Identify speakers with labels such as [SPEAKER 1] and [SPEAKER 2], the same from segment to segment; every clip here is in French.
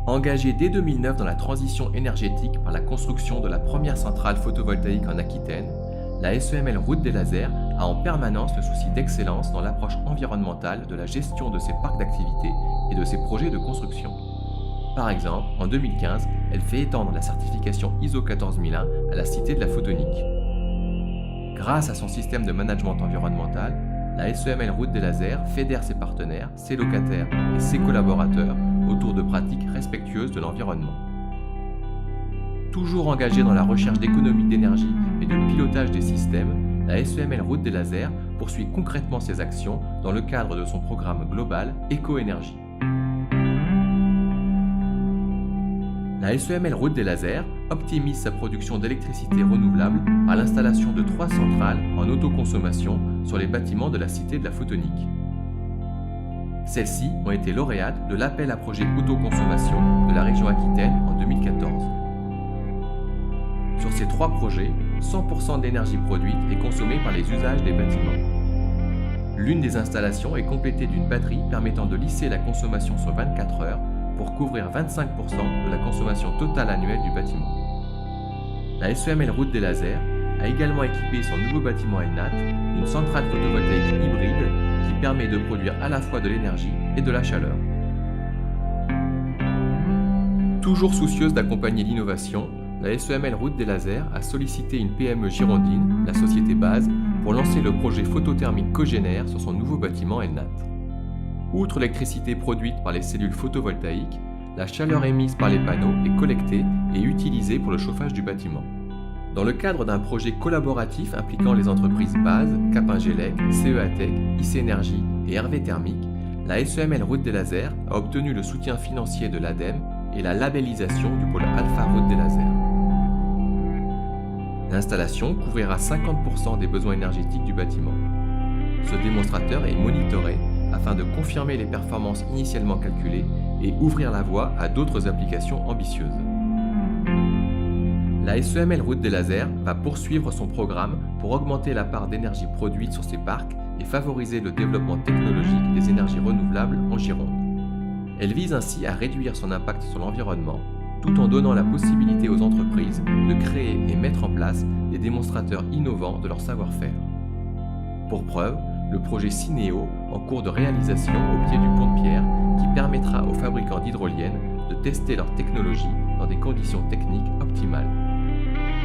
[SPEAKER 1] Engagée dès 2009 dans la transition énergétique par la construction de la première centrale photovoltaïque en Aquitaine, la SEML Route des Lasers a en permanence le souci d'excellence dans l'approche environnementale de la gestion de ses parcs d'activités et de ses projets de construction. Par exemple, en 2015, elle fait étendre la certification ISO 14001 à la Cité de la Photonique. Grâce à son système de management environnemental, la SEML Route des Lasers fédère ses partenaires, ses locataires et ses collaborateurs autour de pratiques respectueuses de l'environnement. Toujours engagée dans la recherche d'économie d'énergie et de pilotage des systèmes, la SEML Route des Lasers poursuit concrètement ses actions dans le cadre de son programme global Éco-énergie. La SEML Route des Lasers optimise sa production d'électricité renouvelable par l'installation de 3 centrales en autoconsommation sur les bâtiments de la Cité de la Photonique. Celles-ci ont été lauréates de l'appel à projet autoconsommation de la région Aquitaine en 2014. Sur ces 3 projets, 100% d'énergie produite est consommée par les usages des bâtiments. L'une des installations est complétée d'une batterie permettant de lisser la consommation sur 24 heures pour couvrir 25% de la consommation totale annuelle du bâtiment. La SEML Route des Lasers a également équipé son nouveau bâtiment Elnat d'une centrale photovoltaïque hybride qui permet de produire à la fois de l'énergie et de la chaleur. Toujours soucieuse d'accompagner l'innovation, la SEML Route des Lasers a sollicité une PME girondine, la société Base, pour lancer le projet photothermique cogénère sur son nouveau bâtiment Elnat. Outre l'électricité produite par les cellules photovoltaïques, la chaleur émise par les panneaux est collectée et utilisée pour le chauffage du bâtiment. Dans le cadre d'un projet collaboratif impliquant les entreprises Base, Capingelec, CEATEC, IC Énergie et Hervé Thermique, la SEML Route des Lasers a obtenu le soutien financier de l'ADEME et la labellisation du pôle Alpha Route des Lasers. L'installation couvrira 50% des besoins énergétiques du bâtiment. Ce démonstrateur est monitoré afin de confirmer les performances initialement calculées et ouvrir la voie à d'autres applications ambitieuses. La SEML Route des Lasers va poursuivre son programme pour augmenter la part d'énergie produite sur ses parcs et favoriser le développement technologique des énergies renouvelables en Gironde. Elle vise ainsi à réduire son impact sur l'environnement, tout en donnant la possibilité aux entreprises de créer et mettre en place des démonstrateurs innovants de leur savoir-faire. Pour preuve, le projet Cinéo, en cours de réalisation au pied du pont de Pierre, qui permettra aux fabricants d'hydroliennes de tester leur technologie dans des conditions techniques optimales.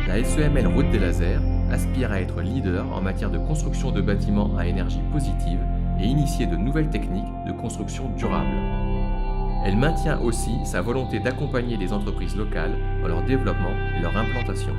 [SPEAKER 1] La SEML Route des Lasers aspire à être leader en matière de construction de bâtiments à énergie positive et initier de nouvelles techniques de construction durable. Elle maintient aussi sa volonté d'accompagner les entreprises locales dans leur développement et leur implantation.